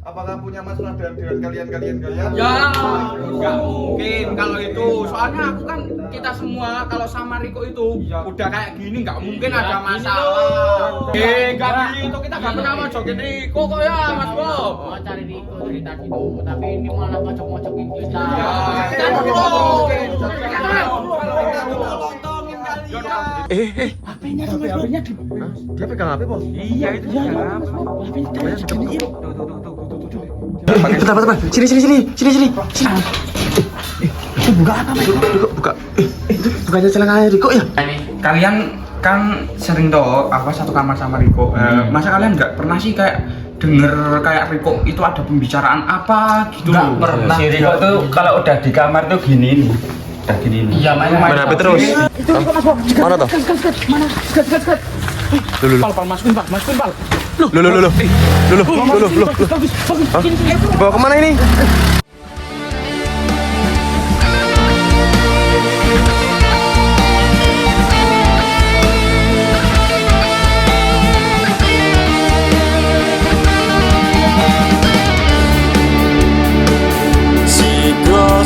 apakah punya masalah dengan kalian? Ya, nggak mungkin kalau itu. Soalnya aku kan kita semua kalau sama Riko itu udah kayak gini, nggak mungkin ada masalah. Nggak gitu, kita nggak pernah mojokin Riko kok ya, Mas Bob. Mau cari Riko dari tadi tuh, tapi ini malah mojok-mojokin kita. Kita mojokin. HP-nya di Dia pegang HP, Bos. Iya itu ya. Bentar. Sini. Buka apa, Mas? Buka. Itu bukannya celana Riko ya? Kalian kan sering toh apa satu kamar sama Riko. Masa kalian nggak pernah sih kayak denger kayak Riko itu ada pembicaraan apa gitu? Nggak pernah. Si Riko tuh kalau udah di kamar tuh gini nih. Udah gini nih. Iya, Main HP terus. Itu Riko Mas Bob. Mana toh? Mana? Gat. Masukin, Pal. Loh. Hah? Dibawa kemana ini?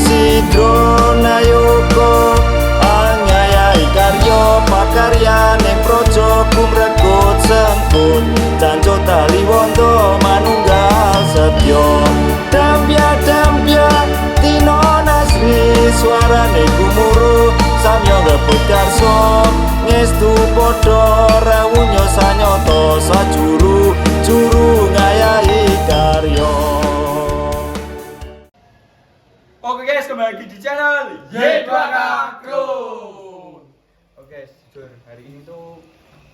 Sidro nayoko anyayai karyo pakaryane projo kumregut sengkut janjo tali wondo manunggal setyo dampya tino nasri suarane gumuru samyo ngebut karso ngestu podo rawunyo sanyoto sajuru ngayai karyo. Oke guys, kembali lagi di channel Y2K Crew. Oke, jujur hari ini tuh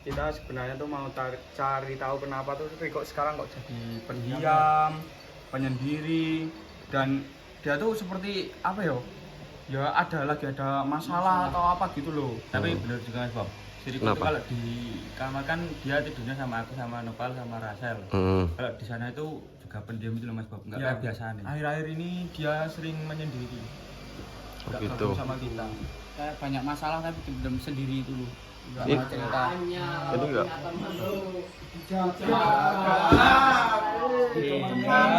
kita sebenarnya tuh mau cari tahu kenapa tuh Riko sekarang kok jadi Pendiam, penyendiri, dan dia tuh seperti apa ya? Ya ada masalah atau apa gitu loh. Tapi bener juga Mas Bob. Si Riko itu Kenapa? kalau di kamar kan dia tidurnya sama aku, sama Nopal, sama Rasel. Kalau di sana itu juga pendiam itu loh Mas Bob, nggak kayak biasanya. Akhir-akhir ini dia sering menyendiri. Nggak gitu. gabung sama kita. Kayak banyak masalah tapi dendam sendiri itu loh. Ini Cerita. ini enggak.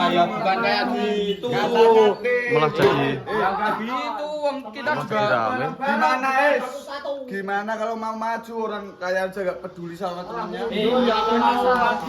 Ya bukan kayak gitu. Malah jadi Ya nggak gitu, wong kita malah juga jadi rame. Gimana Gimana kalau mau maju orang kayak aja gak peduli sama temennya?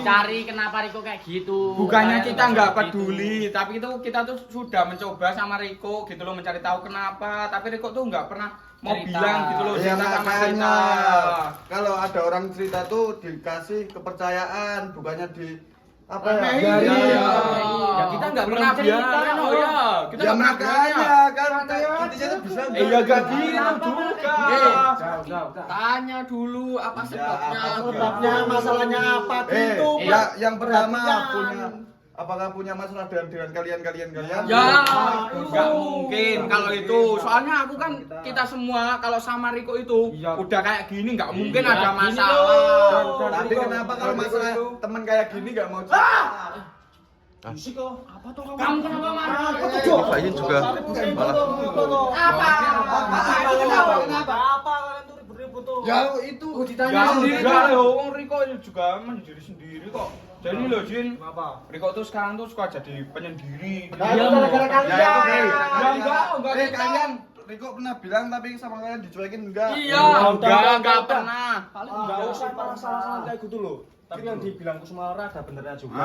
Cari kenapa Riko kayak gitu. Bukannya kita nggak peduli, tapi itu kita tuh sudah mencoba sama Riko gitu loh mencari tahu kenapa, tapi Riko tuh nggak pernah mau Cerita. bilang gitu loh Ya cerita sama makanya kita. kalau ada orang cerita tuh dikasih kepercayaan, bukannya di apa ya? Ya kita nggak pernah bilang, oh ya kita Ya nggak pernah makanya bilang. kan intinya tuh bisa. Ya gak gitu juga. Tanya dulu apa Sebabnya masalahnya apa gitu. Yang pertama apakah punya masalah dengan kalian? Ya, nggak mungkin kalau itu. Soalnya aku kan kita semua kalau sama Riko itu udah kayak gini, nggak mungkin ada masalah. Tapi kenapa kalau masalah temen kayak gini nggak mau cerita? Kamu kenapa marah? Kayaknya juga malah Ya itu Ya enggak loh, wong Riko juga menyendiri sendiri kok. Jadi loh Jin, Riko tuh sekarang tuh suka jadi penyendiri. Ya gara-gara kalian. Ya enggak kita. Kalian Riko pernah bilang tapi sama kalian dicuekin enggak? Iya, enggak pernah. Enggak usah salah-salah kayak gitu loh. Tapi yang dibilang Kusumara ada benernya juga.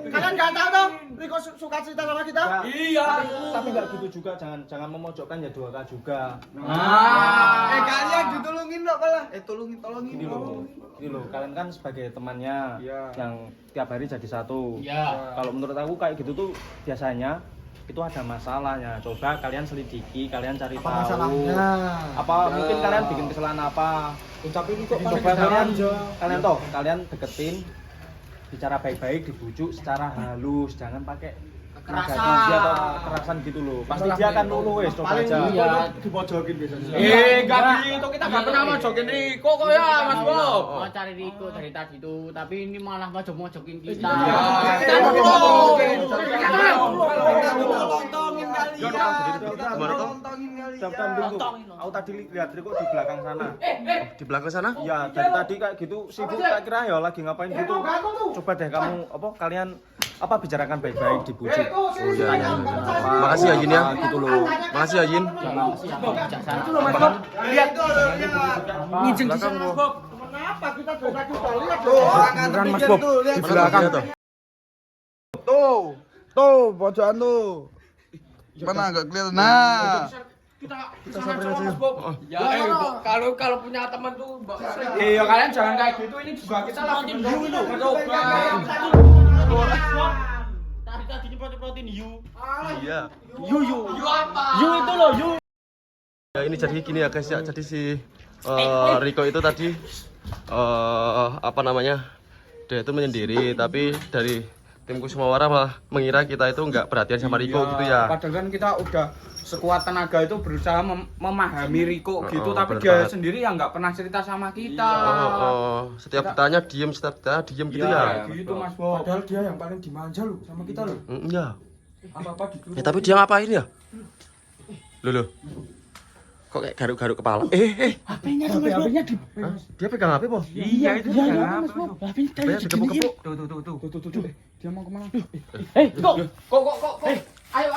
Kalian enggak tahu dong Riko suka cerita sama kita? Iya. Tapi enggak gitu juga, jangan memojokkan ya 2K juga. Kalian ditolongin dong malah. Tolongin. Gini loh, kalian kan sebagai temannya yang tiap hari jadi satu. Ya. Kalau menurut aku kayak gitu tuh biasanya itu ada masalahnya. Coba kalian selidiki, kalian cari tahu. masalahnya? Apa mungkin kalian bikin kesalahan apa? Tapi ini kok Coba kalian deketin, bicara baik-baik, dibujuk secara halus, jangan pakai negasi atau kekerasan gitu loh. Pasti dia akan luluh wes, coba aja. dipojokin biasanya. Enggak gitu, kita enggak pernah mojokin Riko kok ya, Mas Bob. Mau cari Riko dari tadi tuh, tapi ini malah mojok-mojokin kita. Kita gimana toh? Aku tadi lihat Riko di belakang sana. Di belakang sana? Ya dari tadi kayak gitu sibuk, tak kira ya lagi ngapain gitu. Coba deh kamu kalian apa bicarakan baik-baik dibujuk. Oh iya. Makasih ya Yin ya. Gitu loh. Makasih ya Yin. Ngijeng di Belakang, sana, Bob. Bob. Beneran Mas Bob di belakang. Tuh, pojokan tuh. Mana enggak kelihatan? Nah. Kita samperin aja, Mas Bob. Ya, kalau punya teman tuh, iya kalian jangan kayak gitu. Ini juga kita lagi mencoba. Tadi protein you. Iya. You apa? You itu loh, you. Ya ini jadi gini ya guys ya. Jadi si Riko itu tadi apa namanya? Dia itu menyendiri, tapi dari tim Kusumawara malah mengira kita itu nggak perhatian sama Riko gitu ya. Padahal kan kita udah sekuat tenaga itu berusaha memahami Riko gitu, tapi bener dia banget. sendiri yang nggak pernah cerita sama kita. Setiap bertanya diem, setiap bertanya diem gitu ya. Gitu Mas Bob. Padahal dia yang paling dimanja loh sama kita loh. Iya. Apa-apa gitu. Tapi dia ngapain ya? Loh. Kok kayak garuk-garuk kepala? HP-nya di. Hah? Dia pegang HP, Po? Iya, itu Iya, Mas Bob. HP-nya Dia dikepuk-kepuk. Tuh. Dia mau kemana? Kok. Ayo.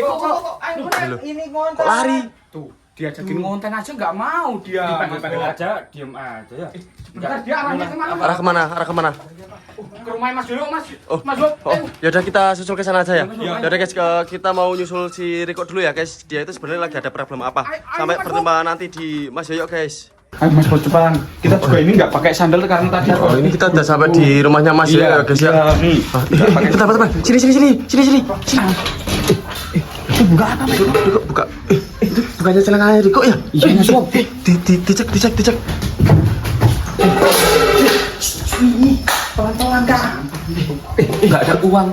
Loh. Ini ngonten. Kok lari? Tuh, diajakin ngonten aja nggak mau dia. aja, diem aja ya. Bentar, dia arahnya kemana? Arah kemana? Arah kemana? Ke rumah Mas dulu, Mas. Oh, Mas Bob. ya udah kita susul ke sana aja ya. Ya udah guys, kita mau nyusul si Riko dulu ya guys. Dia itu sebenarnya lagi ada problem apa? Sampai pertemuan nanti di Mas Yoyo guys. Ayo Mas Bob cepetan. Kita juga ini nggak pakai sandal karena tadi. Oh, ini kita udah sampai di rumahnya Mas Yoyo ya guys ya. Nih. Bentar. Sini. Buka apa, Mas? Buka. Itu bukannya celana Riko ya? Iya, Mas Bob. Dicek. Pelan-pelan, Kak. Nggak ada uang.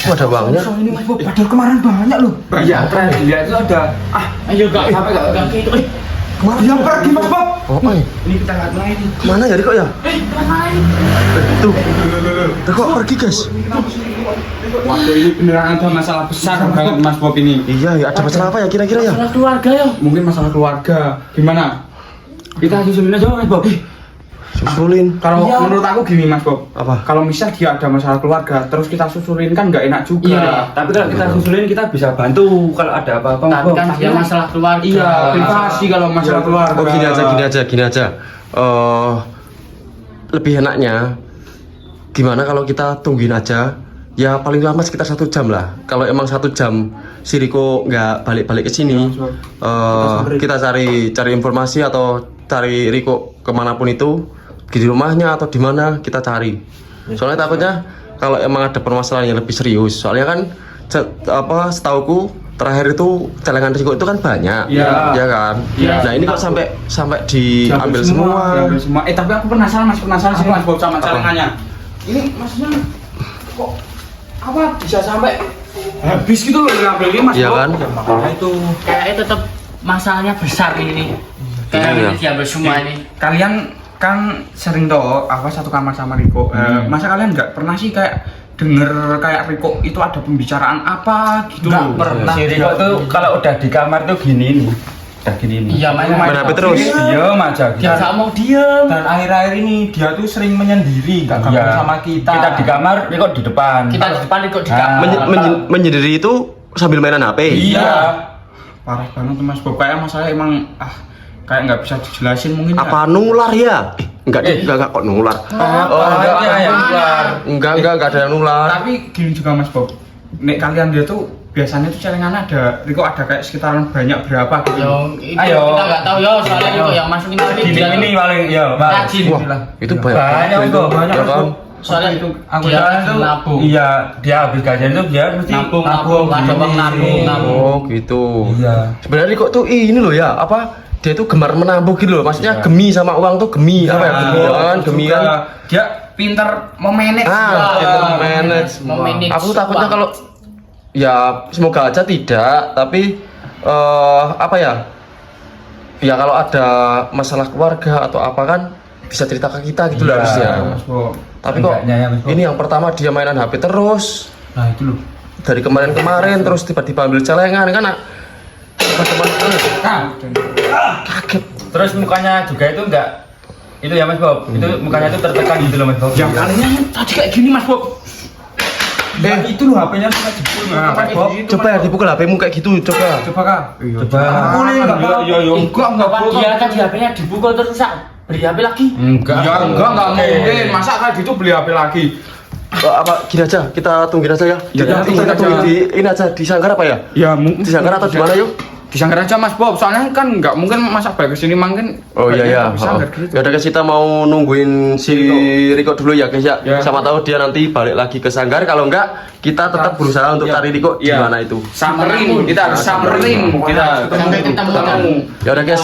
Oh, ada uangnya. Ini Mas Bob, padahal kemarin banyak loh. Iya, dia itu ada. Ayo enggak sampai enggak gitu. Dia pergi Mas Bob. Oh, Ini kita nggak main. mana ya Riko ya? Tuh. Riko pergi guys. Waduh, ini beneran ada masalah besar banget Mas Bob ini. Iya, ya ada masalah apa ya kira-kira ya? Masalah keluarga ya. Mungkin masalah keluarga. Gimana? Kita susulin aja Mas Bob. Susulin. Kalau menurut aku gini Mas Bob. Apa? Kalau misal dia ada masalah keluarga, terus kita susulin kan nggak enak juga. Iya. Tapi kalau kita susulin kita bisa bantu kalau ada apa-apa. Tapi kan dia masalah keluarga. Iya, privasi kalau masalah keluarga. Oh, gini aja. Lebih enaknya gimana kalau kita tungguin aja? Ya paling lama sekitar 1 jam lah. Kalau emang 1 jam si Riko nggak balik-balik ke sini, kita cari informasi atau cari Riko kemanapun itu, di rumahnya atau di mana kita cari. Soalnya takutnya kalau emang ada permasalahan yang lebih serius. Soalnya kan setauku terakhir itu celengan Riko itu kan banyak, ya kan. Iya. Nah ini kok sampai diambil semua. Diambil semua. Tapi aku penasaran sih Mas Bob sama celengannya. Ini maksudnya kok apa bisa sampai habis gitu loh ngambilnya Mas Iya Bob? kan? Makanya itu. Kayaknya tetap masalahnya besar ini. Kayak Iya. ini diambil semua ini. Kalian kan sering toh satu kamar sama Riko. Masa kalian nggak pernah sih kayak denger kayak Riko itu ada pembicaraan apa gitu? Nggak loh? pernah. Si Riko tuh kalau udah di kamar tuh gini nih. Udah gini nih. Iya, main Main HP terus. Diem aja Dia nggak mau diem. Dan akhir-akhir ini dia tuh sering menyendiri, nggak gabung Iya. sama kita. Kita di kamar, Riko di depan. Kita di depan ikut di Ah. kamar. Menyendiri itu sambil mainan HP. Iya. Parah banget tuh Mas Bob. Kayak masalah emang kayak nggak bisa dijelasin mungkin. Apa nular ya? Enggak kok nular. Enggak ada yang nular. Tapi gini juga Mas Bob. Nek kalian dia tuh biasanya tuh celengannya Riko ada kayak sekitaran banyak berapa gitu. Yo, itu Ayo. kita nggak tahu yo soalnya Riko yang masukin tadi Gini dia ini paling ya, Pak. rajin. Wah, itu banyak. Banyak kok, banyak Ya kan? Soalnya itu Aku dia jalan tuh nabung. Iya, dia habis gajian tuh dia mesti Nabung, ada uang nabung. Oh, gitu. Iya. Sebenarnya Riko tuh ini loh ya, dia tuh gemar menabung gitu loh. Maksudnya gemi sama uang tuh gemi apa ya? Gemi kan. Dia pinter memanage. Pinter manage. Aku tuh takutnya kalau ya semoga aja tidak, tapi apa ya? Ya kalau ada masalah keluarga atau apa kan bisa cerita ke kita gitu loh harusnya. Mas Bob. Tapi kok Enggaknya ya, Mas Bob. ini yang pertama dia mainan HP terus. Nah itu loh. Dari kemarin terus tiba-tiba ambil celengan kan teman-teman kaget. Terus mukanya juga itu enggak itu ya Mas Bob. Itu mukanya itu tertekan gitu loh Mas Bob. Yang kalinya tadi kayak gini Mas Bob. itu loh HP-nya tuh jebol. Nah, Mas Bob. Coba ya dipukul HP-mu kayak gitu, coba. Coba Kak. Coba. Enggak dia tadi HP-nya dipukul terus beli HP lagi. Enggak mungkin. Masa kayak gitu beli HP lagi? Apa gini aja, kita tungguin aja ya. Ya, Kita tunggu di ini aja di Sanggar apa ya? Ya Di Sanggar atau di mana yuk? Disanggar aja Mas Bob, soalnya kan nggak mungkin masa balik kesini mungkin. Oh iya ya. Ya udah guys, kita mau nungguin si Riko dulu ya guys ya. Sama tahu dia nanti balik lagi ke Sanggar. Kalau enggak, kita tetap berusaha untuk cari Riko di mana itu. Samperin, kita harus samperin kita Sampai ketemu. Ya udah guys,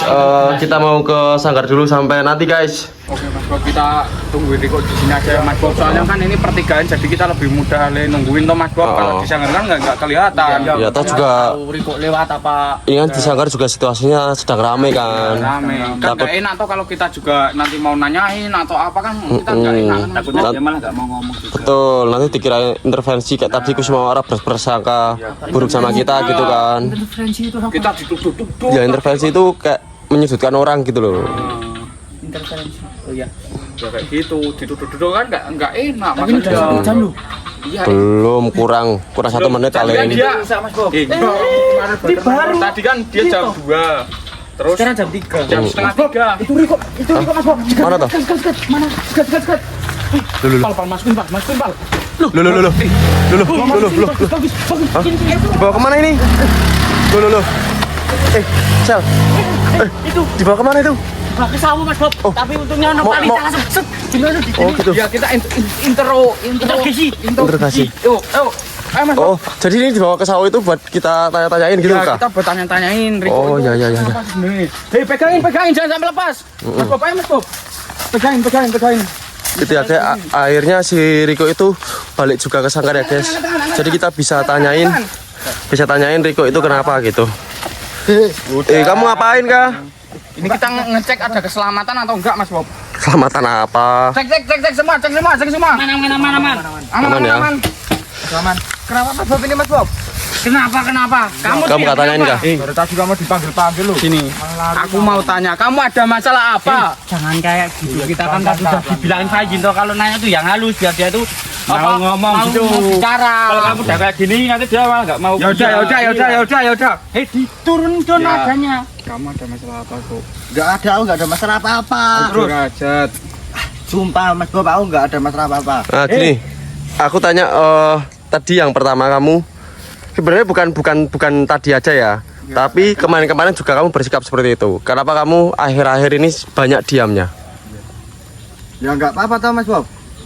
kita mau ke Sanggar dulu sampai nanti guys. Oke Mas Bob, kita tungguin Riko di sini aja ya Mas Bob. Soalnya kan ini pertigaan, jadi kita lebih mudah nungguin toh Mas Bob. Kalau di Sanggar kan nggak kelihatan. Ya toh juga Riko lewat apa? ini kan di Sanggar juga situasinya sedang rame kan. Rame. Kan nggak enak toh kalau kita juga nanti mau nanyain atau apa kan kita nggak enak kan. Takutnya dia malah nggak mau ngomong juga. Betul, nanti dikira intervensi kayak tadi ku semua orang bersangka buruk sama kita gitu kan. Intervensi itu apa? Kita dituduh-tuduh. Ya intervensi itu kayak menyudutkan orang gitu loh. Intervensi. Oh iya. Ya kayak gitu, dituduh-tuduh kan nggak enak. Tapi ini udah 1 jam loh. Iya. Belum, kurang 1 menit kali Tadi kan ini. dia Mas Bob. baru. Tadi kan dia jam 2. Terus Sekarang jam 3. jam setengah 3. Itu Riko Mas Bob. Mana tuh? Mana? Gat. Pal, masukin Pal. Loh. Hah? Dibawa kemana ini? Loh. Sel. Itu Dibawa kemana itu? ke sawah Mas Bob. Tapi untungnya ono Mau- tali mau- langsung set. Gimana di Oh gitu. Ya kita interogasi. Interogasi. Yuk. Ayo Mas. Oh, jadi ini dibawa ke sawah itu buat kita tanya-tanyain gitu Ya, kah? kita bertanya-tanyain Riko. Oh, itu ya. apa sebenarnya? Hei, pegangin jangan sampai lepas. Mas Bob, ayo Mas Bob. Pegangin. Gitu ya kayak akhirnya si Riko itu balik juga ke Sanggar ya guys. Jadi kita bisa tanyain Riko itu kenapa gitu. Kamu ngapain kah? Ini kita ngecek ada keselamatan atau enggak Mas Bob. Keselamatan apa? Cek semua. Mana. Aman. Kenapa Mas Bob ini Mas Bob? Kenapa? Kamu gak tanyain kah? Baru tadi kamu dipanggil loh. Sini. Aku mau tanya, kamu ada masalah apa? Jangan kayak gitu. Kita kan tadi udah dibilangin Fajin tuh kalau nanya tuh yang halus biar dia tuh Mau ngomong gitu. mau bicara. Kalau kamu udah kayak gini nanti dia malah nggak mau. Ya udah. Hei, diturun tuh nadanya. Kamu ada masalah apa, Bu? Nggak ada, aku nggak ada masalah apa-apa. Derajat. Sumpah Mas Bob, aku nggak ada masalah apa-apa. Nah gini, aku tanya tadi yang pertama kamu sebenarnya bukan tadi aja ya, tapi kemarin juga kamu bersikap seperti itu. Kenapa kamu akhir-akhir ini banyak diamnya? Ya nggak apa-apa toh Mas Bob.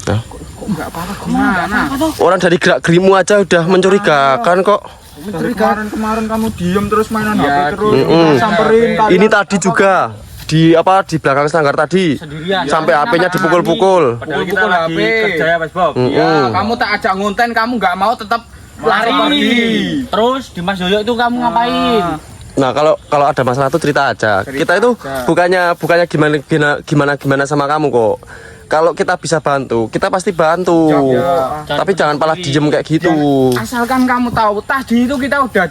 Nah, Gimana? orang dari gerak gerimu aja udah mencurigakan kok. Kemarin kamu diem terus mainan HP terus. Samperin. Ini tadi juga di belakang Sanggar tadi. Sendirian. Sampai HP-nya dipukul-pukul. Padahal kita Pukul lagi HP. kerja ya Mas Bob. Ya, kamu tak ajak ngonten, kamu nggak mau tetap lari. Terus di Mas Yoyo itu kamu ngapain? Nah kalau ada masalah tuh cerita aja. Kita itu bukannya gimana sama kamu kok. Kalau kita bisa bantu, kita pasti bantu. Tapi jangan malah diem kayak gitu. Asalkan kamu tahu, tadi itu kita udah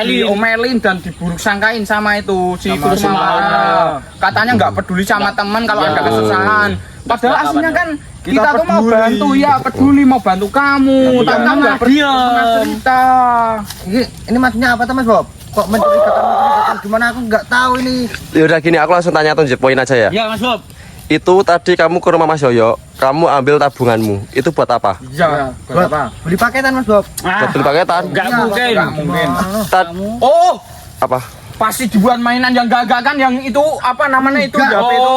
diomelin dan diburuk sangkain sama itu si Kusuma. Katanya nggak peduli sama teman kalau ada kesusahan. Padahal aslinya kan kita tuh mau bantu ya, peduli mau bantu kamu. Tapi kamu nggak pernah cerita. Ini maksudnya apa tuh Mas Bob? Kok mencurigakan gimana, aku nggak tahu ini. Ya udah gini, aku langsung tanya to the point aja ya. Ya Mas Bob. Itu tadi kamu ke rumah Mas Yoyo, kamu ambil tabunganmu. Itu buat apa? Ya, Buat apa? Beli paketan Mas Bob. Buat beli paketan? Nggak mungkin. Oh, Apa? pasti dibuat mainan yang gagak kan, yang itu apa namanya itu Enggak. HP itu.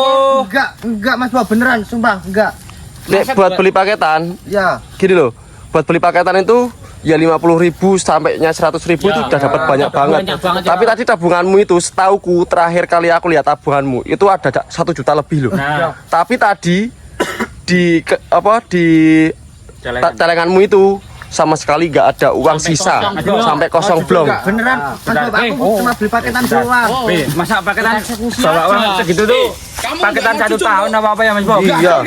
Enggak Mas Bob, beneran, sumpah, enggak. Nek buat beli paketan, Ya. gini loh. Buat beli paketan itu ya 50.000 sampainya 100.000 itu udah dapat banyak banget. Tapi tadi tabunganmu itu, setauku terakhir kali aku lihat tabunganmu itu ada 1 juta lebih loh. Tapi tadi di celenganmu itu sama sekali nggak ada uang sisa, sampai kosong blong. Beneran, Mas Bob, aku cuma beli paketan doang. Masa paketan bawa uang segitu tuh? Paketan 1 tahun apa ya Mas Bob? Iya.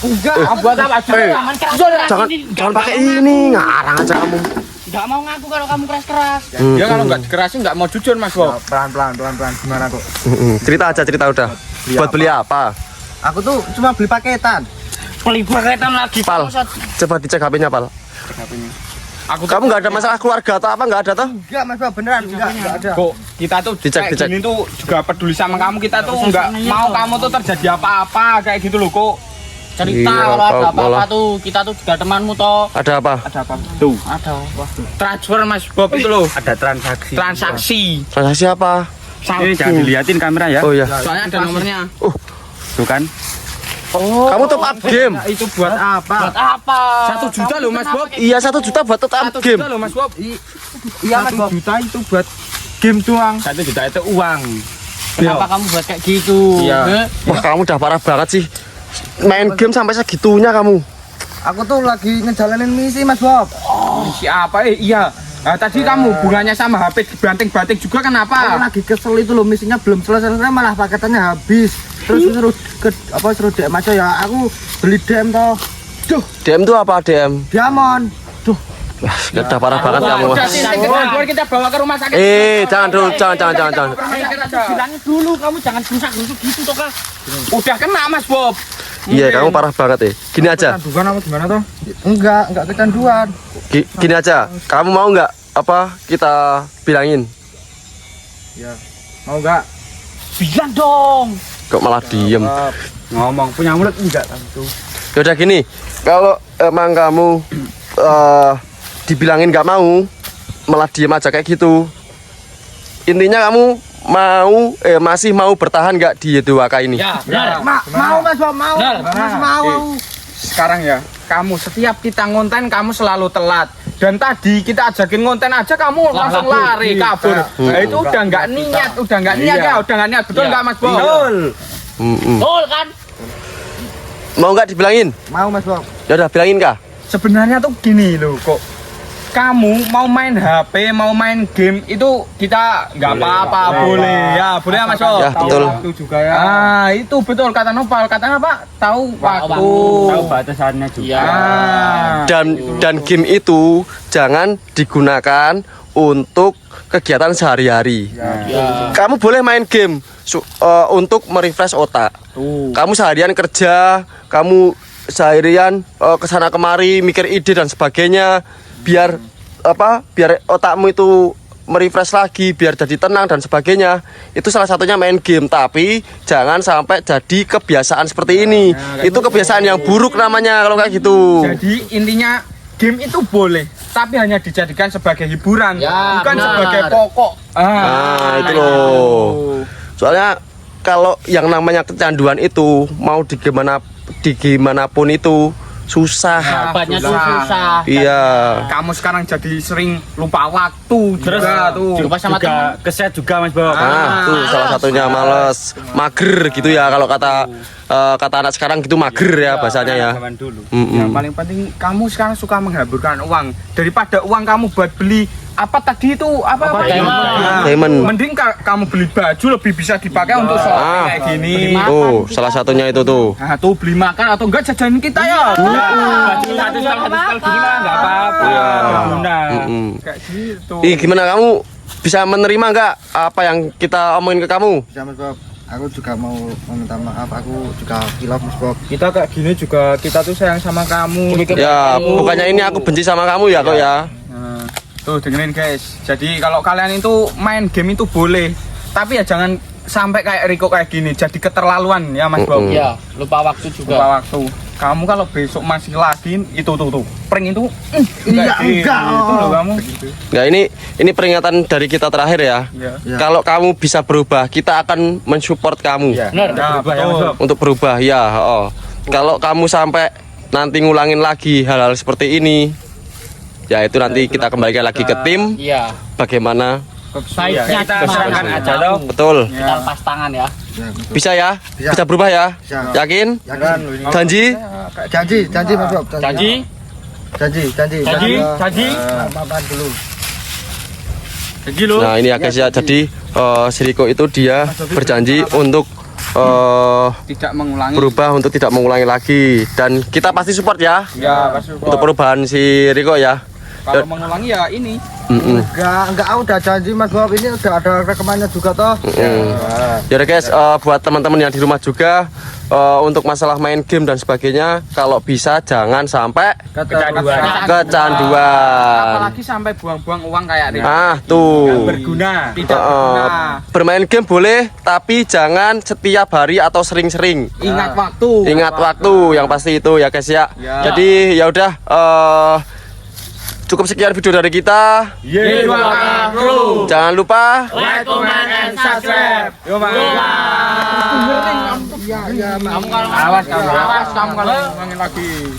Enggak, buat apa? Jangan pakai ini, ngarang aja kamu. Nggak mau ngaku kalau kamu keras-keras. Ya kalau nggak dikerasin nggak mau jujur Mas Bob. Pelan-pelan gimana kok? Cerita aja, cerita udah. Buat beli apa? Aku tuh cuma beli paketan. Pelibaretan lagi. Pal, coba dicek HP-nya, Pal. Kamu nggak ada masalah keluarga atau apa? Nggak ada toh? Enggak Mas Bob, beneran enggak ada. Kok kita tuh Dicek, kayak dicek. gini tuh juga peduli sama kamu. Kita tuh nggak mau kamu tuh terjadi apa-apa kayak gitu loh kok. Cerita Iya, kalau ada Pak, apa-apa malah. tuh, kita tuh juga temanmu toh. Ada apa? Ada apa? Tuh. Ada apa? Transfer Mas Bob itu loh. Ada transaksi. Transaksi. Transaksi apa? Ini jangan diliatin kamera ya. Oh iya. Soalnya ada nomornya. Tuh kan. Kamu top up game? Itu buat apa? Buat apa? 1 juta loh Mas Bob. Iya, 1 juta buat top up 1 game. juta loh Mas Bob. Iya Mas 1 Bob. juta itu buat game doang. 1 juta itu uang. Kenapa kamu buat kayak gitu? Iya. Heh? Wah, kamu udah parah banget sih. Main game sampai segitunya kamu. Aku tuh lagi ngejalanin misi Mas Bob. Siapa? Iya. Nah, tadi kamu hubungannya sama HP banting-banting juga Aku kenapa? lagi kesel itu loh, misinya belum selesai malah paketannya habis. Terus suruh DM aja ya. Aku beli DM toh. Duh, DM tuh apa DM? diamond. Duh, Wah, udah parah banget kamu. Udah sini kita bawa ke rumah sakit. Jangan dulu, jangan. Bilangin dulu, kamu jangan gerusak-gerusuk gitu toh kak. Udah kena Mas Bob. Iya, kamu parah banget ya. Gini aja, Kecanduan apa gimana toh? Enggak kecanduan. gini aja. Kamu mau nggak apa kita bilangin? Mau enggak? Bilang dong. Kok malah diem? Ngomong punya mulut enggak tentu. Yaudah gini, kalau emang kamu dibilangin nggak mau, malah diem aja kayak gitu. Intinya kamu masih mau bertahan nggak di 2K ini? Ya, benar. Mau Mas Bob, mau. Benar. Mas mau. Sekarang ya, kamu setiap kita ngonten kamu selalu telat. Dan tadi kita ajakin ngonten aja kamu langsung lari kabur. Nah, itu udah nggak niat, udah nggak niat. Betul nggak Mas Bob? Betul kan? Mau nggak dibilangin? Mau Mas Bob. Yaudah bilangin kah? Sebenarnya tuh gini loh kok. Kamu mau main HP, mau main game itu kita nggak apa-apa, boleh ya Mas Bob. Ya, betul. Waktu juga ya. itu betul kata Nopal. Katanya apa? Tahu waktu. Tahu batasannya juga. Ah. Dan game itu jangan digunakan untuk kegiatan sehari-hari. Kamu boleh main game untuk merefresh otak. Kamu seharian kerja, kamu seharian kesana kemari mikir ide dan sebagainya, biar otakmu itu merefresh lagi, biar jadi tenang dan sebagainya. Itu salah satunya main game, tapi jangan sampai jadi kebiasaan seperti ini. Itu kebiasaan yang buruk namanya kalau kayak gitu. Jadi intinya game itu boleh, tapi hanya dijadikan sebagai hiburan, Ya, bukan benar. sebagai pokok. Itu loh. Soalnya kalau yang namanya kecanduan itu mau digimanapun itu susah. Obatnya tuh susah. Iya. Kamu sekarang jadi sering lupa waktu juga tuh. Lupa sama teman. Keset juga Mas Bob. Tuh salah satunya males, mager gitu ya kalau kata anak sekarang gitu, mager ya bahasanya ya. Zaman dulu. Yang paling penting kamu sekarang suka menghamburkan uang daripada uang kamu buat beli apa tadi itu apa? Diamond. Mending kamu beli baju lebih bisa dipakai untuk shopping kayak gini. Tuh salah satunya itu tuh. Nah, tuh beli makan atau enggak jajanin kita ya. Baju satu sekali gini mah enggak apa-apa. Berguna. Kayak gitu. Gimana kamu bisa menerima nggak apa yang kita omongin ke kamu? Bisa Mas Bob. Aku juga mau meminta maaf, aku juga hilaf Mas Bob. Kita kayak gini juga kita tuh sayang sama kamu. Ya bukannya ini aku benci sama kamu ya kok ya. Nah, tuh dengerin guys. Jadi kalau kalian itu main game itu boleh, tapi ya jangan sampai kayak Riko kayak gini. Jadi keterlaluan ya Mas Bob. Iya, lupa waktu juga. Lupa waktu. Kamu kalau besok masih lagi itu tuh prank itu Enggak. itu loh kamu. Nggak, ini peringatan dari kita terakhir ya. Iya. Kalau kamu bisa berubah, kita akan mensupport kamu Benar. Nah, betul. untuk berubah ya. Kalau kamu sampai nanti ngulangin lagi hal-hal seperti ini, ya itu nanti kita kembalikan lagi ke tim. Iya. Bagaimana? Baiknya Kita serahkan aja loh. Betul. Kita lepas tangan ya. Bisa ya? Bisa berubah ya? Bisa. Yakin? Yakin? Janji? Janji Mas Bob. Janji? Janji. Maafan dulu. Jadi lo. Nah ini ya guys ya. Jadi si Riko itu dia berjanji untuk Tidak mengulangi. berubah untuk tidak mengulangi lagi, dan kita pasti support ya Ya, pasti. untuk perubahan si Riko ya. Kalau mengulangi ya ini. Enggak, aku udah janji Mas Bob, ini udah ada rekamannya juga toh. Ya udah guys, buat teman-teman yang di rumah juga untuk masalah main game dan sebagainya, kalau bisa jangan sampai kecanduan. Apalagi sampai buang-buang uang kayak ini. Tuh. Berguna, tidak berguna. Bermain game boleh, tapi jangan setiap hari atau sering-sering. Ingat waktu. Ingat waktu yang pasti itu ya guys ya. Jadi ya udah cukup sekian video dari kita. Jangan lupa Like, comment, and subscribe. Kamu kalau awas kamu kalau ngomongin lagi.